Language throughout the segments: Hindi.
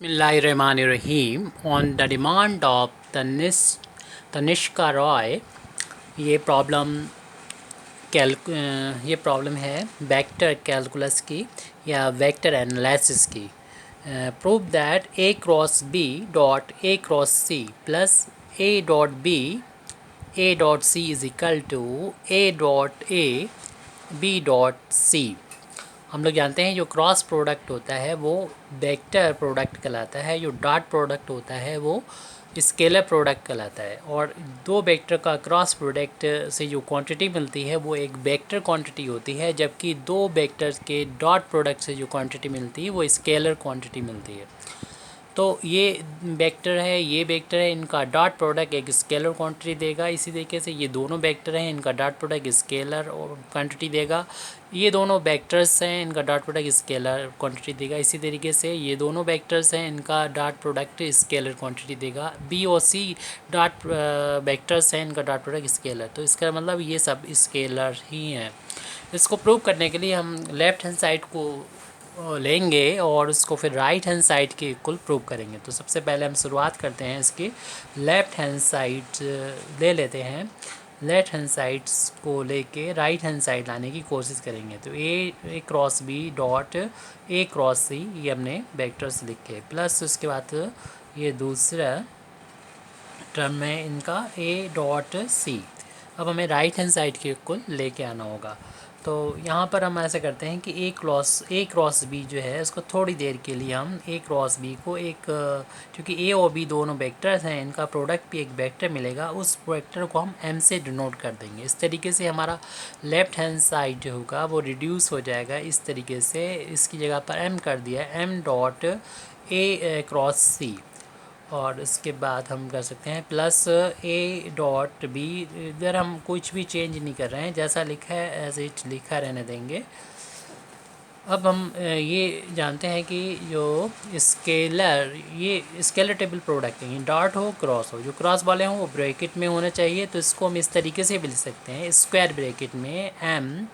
Bismillahirrahmanirrahim. On the demand of Tanishka Roy, ये प्रॉब्लम है वेक्टर कैलकुलस की या वेक्टर एनालिसिस की। Prove that A cross B dot A cross C plus A dot B A dot C is equal to A dot A B dot C. हम लोग जानते हैं जो क्रॉस प्रोडक्ट होता है वो वेक्टर प्रोडक्ट कहलाता है, जो डॉट प्रोडक्ट होता है वो स्केलर प्रोडक्ट कहलाता है। और दो वेक्टर का क्रॉस प्रोडक्ट से जो क्वांटिटी मिलती है वो एक वेक्टर क्वांटिटी होती है, जबकि दो वेक्टर्स के डॉट प्रोडक्ट से जो क्वांटिटी मिलती है वो स्केलर क्वांटिटी मिलती है। तो ये वेक्टर है, ये वेक्टर है, इनका डॉट प्रोडक्ट एक स्केलर क्वांटिटी देगा। इसी तरीके से ये दोनों वेक्टर हैं, इनका डॉट प्रोडक्ट स्केलर और क्वांटिटी देगा। ये दोनों वेक्टर्स हैं, इनका डॉट प्रोडक्ट स्केलर क्वांटिटी देगा। इसी तरीके से ये दोनों वेक्टर्स हैं, इनका डॉट प्रोडक्ट स्केलर क्वांटिटी देगा। बी और सी डॉट वेक्टर्स हैं, इनका डॉट प्रोडक्ट स्केलर। तो इसका मतलब ये सब स्केलर ही हैं। इसको प्रूव करने के लिए हम लेफ़्ट हैंड साइड को लेंगे और उसको फिर राइट हैंड साइड के इक्वल प्रूव करेंगे। तो सबसे पहले हम शुरुआत करते हैं इसकी लेफ़्ट हैंड साइड ले लेते हैं। लेफ़्ट हैंड साइड्स को लेके राइट हैंड साइड लाने की कोशिश करेंगे। तो A cross B dot A cross C ये हमने वेक्टर्स लिखे, प्लस उसके बाद ये दूसरा टर्म है इनका ए डॉट सी। अब हमें राइट हैंड साइड के इक्वल लेके आना होगा। तो यहाँ पर हम ऐसे करते हैं कि ए क्रॉस बी जो है इसको थोड़ी देर के लिए हम ए क्रॉस बी को एक, क्योंकि ए और बी दोनों वेक्टर्स हैं, इनका प्रोडक्ट भी एक वेक्टर मिलेगा, उस वेक्टर को हम एम से डिनोट कर देंगे। इस तरीके से हमारा लेफ़्ट हैंड साइड जो होगा वो रिड्यूस हो जाएगा। इस तरीके से इसकी जगह पर एम कर दिया, एम डॉट ए क्रॉस सी। और इसके बाद हम कर सकते हैं प्लस ए डॉट बी। इधर हम कुछ भी चेंज नहीं कर रहे हैं, जैसा लिखा है एज इट लिखा रहने देंगे। अब हम ये जानते हैं कि जो स्केलर ये स्केलर टेबल प्रोडक्ट है, डॉट हो क्रॉस हो, जो क्रॉस वाले हों वो ब्रैकेट में होने चाहिए। तो इसको हम इस तरीके से भी लिख सकते हैं, स्क्वायर ब्रैकेट में एम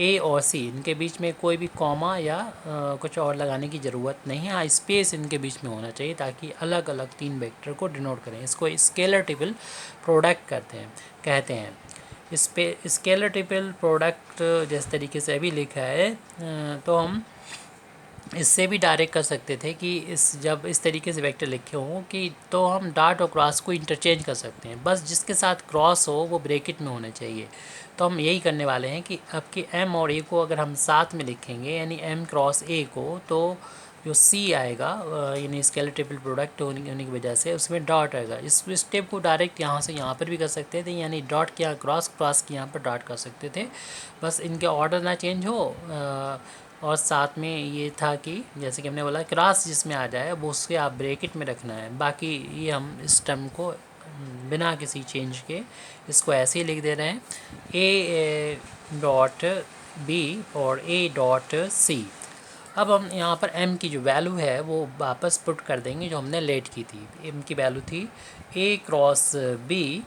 ए और सी, इनके बीच में कोई भी कॉमा या कुछ और लगाने की ज़रूरत नहीं है। हाँ, स्पेस इनके बीच में होना चाहिए ताकि अलग अलग तीन वेक्टर को डिनोट करें। इसको स्केलर टेबल प्रोडक्ट कहते हैं। इस पे स्केलर टेबल प्रोडक्ट जिस तरीके से अभी लिखा है, तो हम इससे भी डायरेक्ट कर सकते थे कि जब इस तरीके से वेक्टर लिखे हों कि तो हम डॉट और क्रॉस को इंटरचेंज कर सकते हैं, बस जिसके साथ क्रॉस हो वो ब्रैकेट में होने चाहिए। तो हम यही करने वाले हैं कि अब कि एम और ए को अगर हम साथ में लिखेंगे, यानी एम क्रॉस ए को, तो जो सी आएगा यानी स्केलर टेबल प्रोडक्ट होने की वजह से उसमें डॉट आएगा। इस स्टेप को डायरेक्ट यहाँ से यहाँ पर भी कर सकते थे, यानी डॉट के यहाँ क्रॉस, क्रॉस के यहाँ पर डॉट कर सकते थे, बस इनके ऑर्डर ना चेंज हो। और साथ में ये था कि जैसे कि हमने बोला क्रॉस जिसमें आ जाए वो उसके आप ब्रैकेट में रखना है। बाकी ये हम इस टर्म को बिना किसी चेंज के इसको ऐसे ही लिख दे रहे हैं, ए डॉट बी और ए डॉट सी। अब हम यहाँ पर m की जो वैल्यू है वो वापस पुट कर देंगे जो हमने लेट की थी। m की वैल्यू थी a क्रॉस b,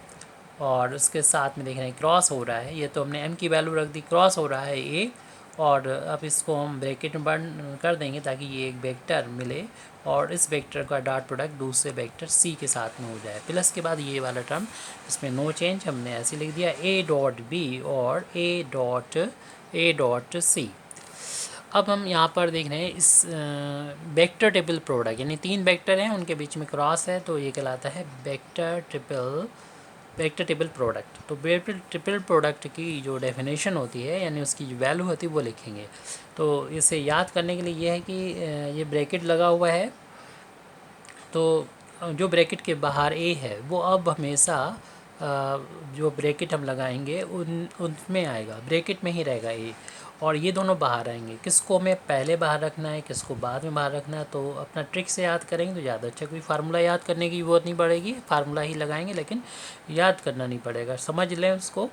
और उसके साथ में देख रहे हैं क्रॉस हो रहा है, ये तो हमने m की वैल्यू रख दी, क्रॉस हो रहा है a। और अब इसको हम ब्रैकेट में बंद कर देंगे ताकि ये एक वेक्टर मिले और इस वेक्टर का डॉट प्रोडक्ट दूसरे वेक्टर c के साथ में हो जाए। प्लस के बाद ये वाला टर्म इसमें नो चेंज, हमने ऐसे लिख दिया a डॉट b और a डॉट c। अब हम यहाँ पर देख रहे हैं इस वेक्टर ट्रिपल प्रोडक्ट, यानी तीन वेक्टर हैं उनके बीच में क्रॉस है, तो ये कहलाता है वेक्टर ट्रिपल प्रोडक्ट। तो वेक्टर ट्रिपल प्रोडक्ट की जो डेफिनेशन होती है यानी उसकी जो वैल्यू होती है वो लिखेंगे। तो इसे याद करने के लिए ये है कि ये ब्रैकेट लगा हुआ है, तो जो ब्रैकेट के बाहर ए है वो अब हमेशा जो ब्रैकेट हम लगाएंगे उनमें आएगा, ब्रैकेट में ही रहेगा ए, और ये दोनों बाहर आएंगे। किसको हमें पहले बाहर रखना है, किसको बाद में बाहर रखना है, तो अपना ट्रिक से याद करेंगे तो ज़्यादा अच्छा। कोई फार्मूला याद करने की ज़रूरत नहीं पड़ेगी, फार्मूला ही लगाएंगे लेकिन याद करना नहीं पड़ेगा। समझ लें उसको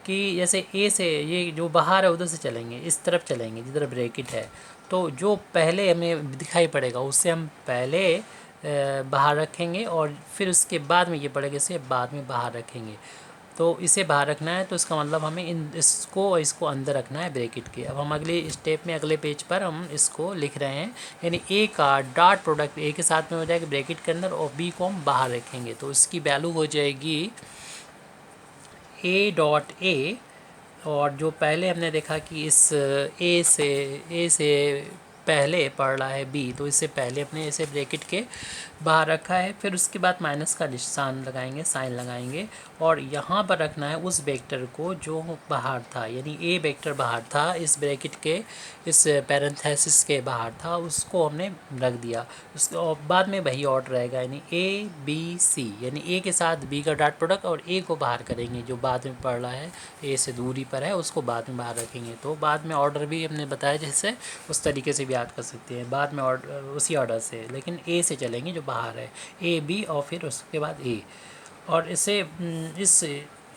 कि जैसे ए से ये जो बाहर है उधर से चलेंगे, इस तरफ चलेंगे जिधर ब्रैकेट है, तो जो पहले हमें दिखाई पड़ेगा उससे हम पहले बाहर रखेंगे और फिर उसके बाद में ये पड़ेगा इसे बाद में बाहर रखेंगे। तो इसे बाहर रखना है, तो इसका मतलब हमें इसको अंदर रखना है ब्रैकेट के। अब हम अगले स्टेप में, अगले पेज पर हम इसको लिख रहे हैं, यानी ए का डॉट प्रोडक्ट ए के साथ में हो जाएगा ब्रैकेट के अंदर, और बी को हम बाहर रखेंगे। तो इसकी वैल्यू हो जाएगी ए डॉट ए, और जो पहले हमने देखा कि इस ए से पहले पढ़ रहा है बी, तो इससे पहले अपने इसे ब्रैकेट के बाहर रखा है। फिर उसके बाद माइनस का निशान लगाएंगे, साइन लगाएंगे, और यहाँ पर रखना है उस वेक्टर को जो बाहर था, यानी ए वेक्टर बाहर था इस ब्रैकेट के, इस पैरेंथेसिस के बाहर था, उसको हमने रख दिया। उसके बाद में वही ऑर्डर रहेगा, यानी ए बी सी, यानी ए के साथ बी का डॉट प्रोडक्ट और ए को बाहर करेंगे, जो बाद में पढ़ रहा है ए से दूरी पर है उसको बाद में बाहर रखेंगे। तो बाद में ऑर्डर भी हमने बताया जैसे, उस तरीके से भी याद कर सकते हैं, बाद में ऑर्डर उसी ऑर्डर से, लेकिन ए से चलेंगे जो बाहर है, ए बी और फिर उसके बाद ए। और इसे इस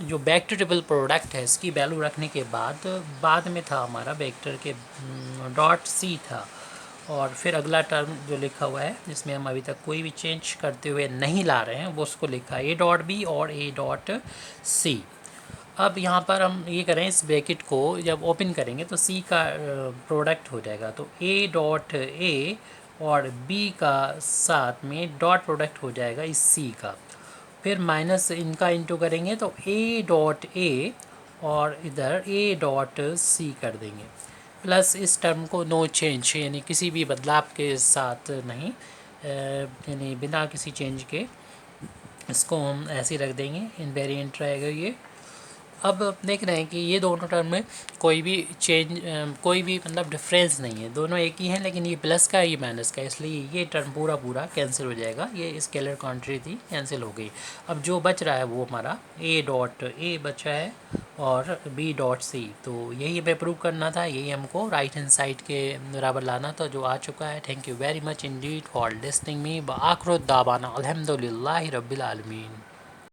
जो वेक्टर टेबल प्रोडक्ट है इसकी वैल्यू रखने के बाद में था हमारा वेक्टर के डॉट सी था, और फिर अगला टर्म जो लिखा हुआ है जिसमें हम अभी तक कोई भी चेंज करते हुए नहीं ला रहे हैं, वो उसको लिखा है ए डॉट बी और ए डॉट सी। अब यहाँ पर हम ये करें, इस ब्रैकेट को जब ओपन करेंगे तो सी का प्रोडक्ट हो जाएगा, तो ए डॉट ए और बी का साथ में डॉट प्रोडक्ट हो जाएगा इस सी का। फिर माइनस इनका इंटू करेंगे तो ए डॉट ए और इधर ए डॉट सी कर देंगे, प्लस इस टर्म को नो चेंज, यानी किसी भी बदलाव के साथ नहीं, यानी बिना किसी चेंज के इसको हम ऐसे ही रख देंगे, इनवेरिएंट रहेगा ये। अब देख रहे हैं कि ये दोनों टर्म में कोई भी कोई भी मतलब डिफरेंस नहीं है, दोनों एक ही हैं, लेकिन ये प्लस का ये माइनस का, इसलिए ये टर्म पूरा कैंसिल हो जाएगा, ये स्केलर क्वांटिटी थी कैंसिल हो गई। अब जो बच रहा है वो हमारा ए डॉट ए बचा है और बी डॉट सी, तो यही हमें प्रूव करना था, यही हमको राइट हैंड साइड के बराबर लाना था, जो आ चुका है। Thank you very much Indeed for listening me. व आखिर दावाना अल्हम्दुलिल्लाहि रब्बिल आलमीन।